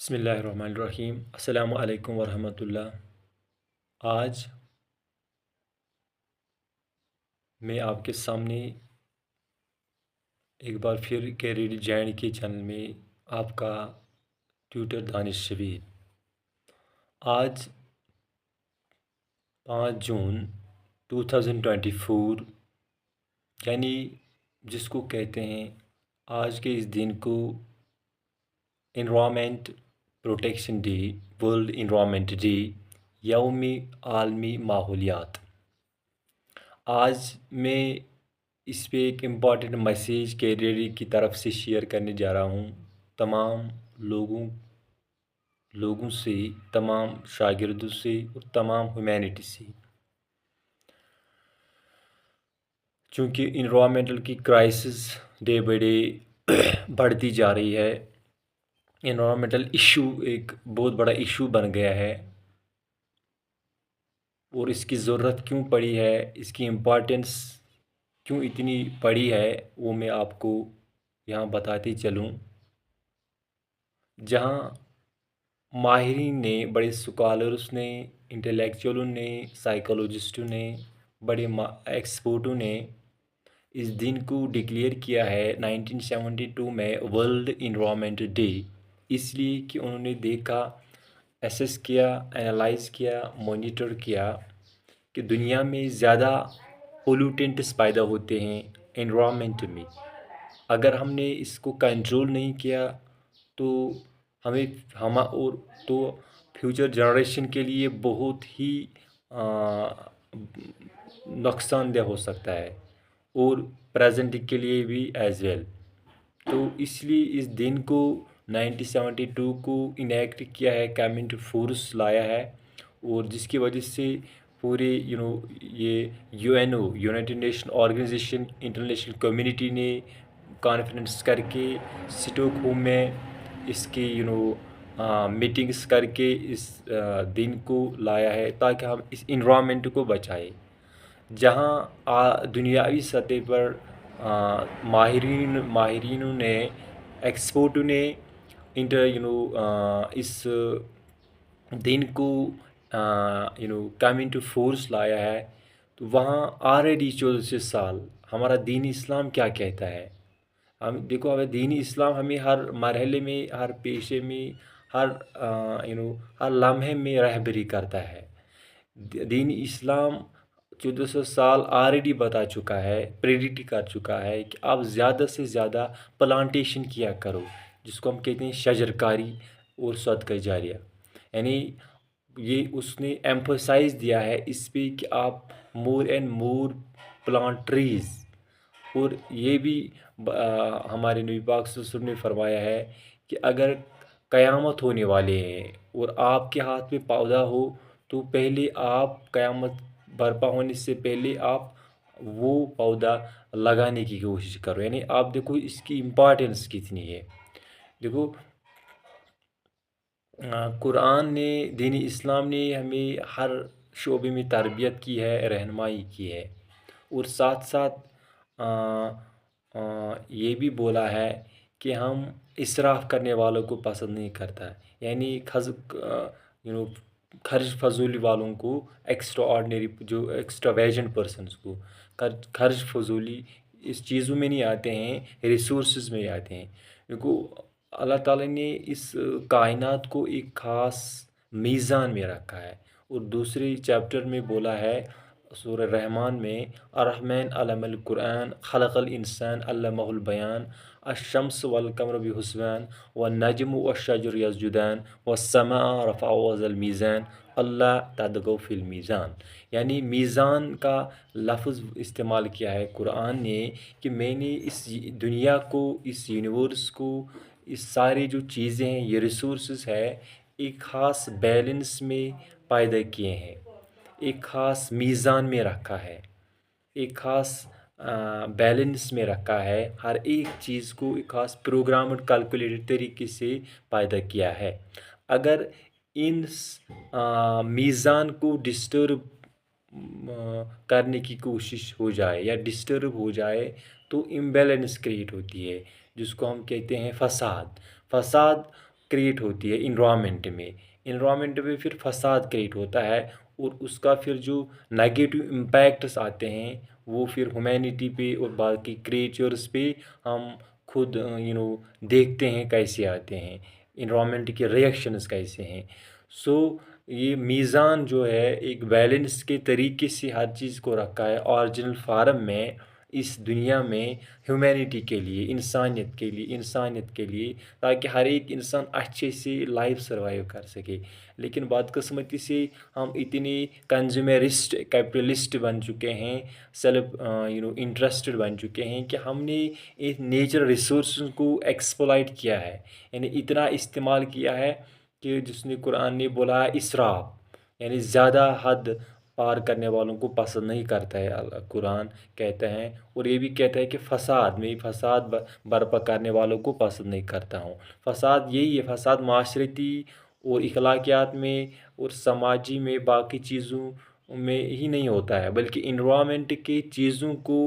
بسم اللہ الرحمن الرحیم۔ السلام علیکم ورحمۃ اللہ۔ آج میں آپ کے سامنے ایک بار پھر کیریئر جینڈ کے چینل میں آپ کا ٹیوٹر دانش شبیر۔ آج 5 جون 2024 یعنی جس کو کہتے ہیں آج کے اس دن کو environment protection day, world environment day, یوم عالمی ماحولیات۔ آج میں اس پہ ایک امپورٹنٹ میسیج کیریئر کی طرف سے شیئر کرنے جا رہا ہوں تمام لوگوں سے، تمام شاگردوں سے اور تمام ہیومینٹی سے، چونکہ انوائرمنٹل کی کرائسس ڈے بائی ڈے بڑھتی جا رہی ہے۔ انوائرمنٹل ایشو ایک بہت بڑا ایشو بن گیا ہے، اور اس کی ضرورت کیوں پڑی ہے، اس کی امپورٹنس کیوں اتنی پڑی ہے، وہ میں آپ کو یہاں بتاتے چلوں۔ جہاں ماہرین نے، بڑے سکالرس نے، انٹلیکچولوں نے، سائیکولوجسٹوں نے، بڑے ایکسپرٹوں نے اس دن کو ڈکلیئر کیا ہے 1972 میں ورلڈ انوائرمنٹ ڈے، اس لیے کہ انہوں نے دیکھا، ایسیس کیا، انالائز کیا، مانیٹر کیا کہ دنیا میں زیادہ پولوٹنٹس پیدا ہوتے ہیں انوائرمنٹ میں۔ اگر ہم نے اس کو کنٹرول نہیں کیا تو تو فیوچر جنریشن کے لیے بہت ہی نقصان دہ ہو سکتا ہے، اور پریزنٹ کے لیے بھی ایز ویل۔ تو اس لیے اس دن کو 1972 کو انیکٹ کیا ہے، کامنٹ فورس لایا ہے، اور جس کی وجہ سے پورے یہ United Nation Organization, international community نے کانفرنس کر کے اسٹاک ہوم میں اس کی میٹنگس کر کے اس دن کو لایا ہے تاکہ ہم اس انوائرمنٹ کو بچائیں۔ جہاں دنیاوی سطح پر ماہرینوں نے، ایکسپرٹوں نے اس دن کو کامنٹ فورس لایا ہے، تو وہاں آلریڈی 1400 سال ہمارا دین اسلام کیا کہتا ہے۔ دیکھو، ہمیں دین اسلام ہمیں ہر مرحلے میں، ہر پیشے میں، ہر لمحے میں رہبری کرتا ہے۔ دین اسلام 1400 سال آلریڈی بتا چکا ہے، پریڈکٹ کر چکا ہے کہ آپ زیادہ سے زیادہ پلانٹیشن کیا کرو، جس کو ہم کہتے ہیں شجر کاری اور صدقہ جاریہ۔ یعنی یہ اس نے ایمفسائز دیا ہے اس پہ کہ آپ more and more plant trees. اور یہ بھی ہمارے نبی پاک صلی اللہ علیہ وسلم نے فرمایا ہے کہ اگر قیامت ہونے والے ہیں اور آپ کے ہاتھ میں پودا ہو تو پہلے آپ، قیامت برپا ہونے سے پہلے آپ وہ پودا لگانے کی کوشش کرو۔ یعنی آپ دیکھو اس کی امپارٹنس کتنی ہے۔ دیکھو، قرآن نے، دین اسلام نے ہمیں ہر شعبے میں تربیت کی ہے، رہنمائی کی ہے، اور ساتھ ساتھ یہ بھی بولا ہے کہ ہم اسراف کرنے والوں کو پسند نہیں کرتا، یعنی خرچ فضولی والوں کو، ایکسٹرا آرڈنری، جو ایکسٹرا ویژن پرسنس کو خرچ فضولی اس چیزوں میں نہیں آتے ہیں، ریسورسز میں آتے ہیں۔ دیکھو، اللہ تعالیٰ نے اس کائنات کو ایک خاص میزان میں رکھا ہے، اور دوسرے چیپٹر میں بولا ہے سورہ رحمان میں، الرحمن علم القرآن خلق الانسان علمہ البیان الشمس والقمر بحسبان والنجم والشجر یسجدان والسماء رفعہ ووضع الميزان اللہ تطغوا فی المیزان۔ یعنی میزان کا لفظ استعمال کیا ہے قرآن نے کہ میں نے اس دنیا کو، اس یونیورس کو، اس سارے جو چیزیں ہیں، یہ ریسورسز ہے، ایک خاص بیلنس میں پیدا کیے ہیں، ایک خاص میزان میں رکھا ہے، ایک خاص بیلنس میں رکھا ہے، ہر ایک چیز کو ایک خاص پروگرامڈ کیلکولیٹڈ طریقے سے پیدا کیا ہے۔ اگر ان میزان کو ڈسٹرب کرنے کی کوشش ہو جائے یا ڈسٹرب ہو جائے تو امبیلنس کریٹ ہوتی ہے، جس کو ہم کہتے ہیں فساد کریٹ ہوتی ہے انوائرمنٹ میں پھر فساد کریٹ ہوتا ہے، اور اس کا پھر جو نگیٹو امپیکٹس آتے ہیں وہ پھر ہیومینٹی پہ اور باقی کریچرس پہ ہم خود دیکھتے ہیں کیسے آتے ہیں، انوائرمنٹ کے ریئیکشنز کیسے ہیں۔ سو یہ میزان جو ہے ایک بیلنس کے طریقے سے ہر چیز کو رکھا ہے اوریجنل فارم میں، اس دنیا میں ہیومینٹی کے لیے، انسانیت کے لیے، تاکہ ہر ایک انسان اچھے سے لائف سروائیو کر سکے۔ لیکن بدقسمتی سے ہم اتنے کنزیومرسٹ کیپٹلسٹ بن چکے ہیں، سیلف انٹرسٹڈ بن چکے ہیں کہ ہم نے اس نیچرل ریسورسز کو ایکسپلائٹ کیا ہے، یعنی اتنا استعمال کیا ہے کہ جس نے قرآن نے بولا ہے اسراف، یعنی زیادہ حد پار کرنے والوں کو پسند نہیں کرتا ہے قرآن کہتا ہے، اور یہ بھی کہتا ہے کہ میں فساد برپا کرنے والوں کو پسند نہیں کرتا ہوں۔ فساد یہی ہے، فساد معاشرتی اور اخلاقیات میں اور سماجی میں باقی چیزوں میں ہی نہیں ہوتا ہے، بلکہ انوائرمنٹ کی چیزوں کو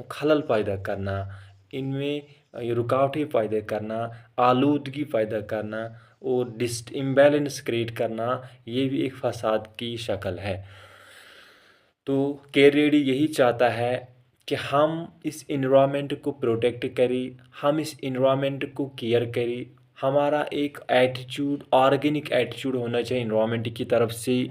خلل پیدا کرنا، ان میں رکاوٹیں پیدا کرنا، آلودگی پیدا کرنا اور امبیلنس کریٹ کرنا، یہ بھی ایک فساد کی شکل ہے۔ تو کیریڈی یہی چاہتا ہے کہ ہم اس انوائرمنٹ کو پروٹیکٹ کریں، ہم اس انوائرمنٹ کو کیئر کریں، ہمارا ایک ایٹیچیوڈ، آرگینک ایٹیچیوڈ ہونا چاہیے انوائرمنٹ کی طرف سے،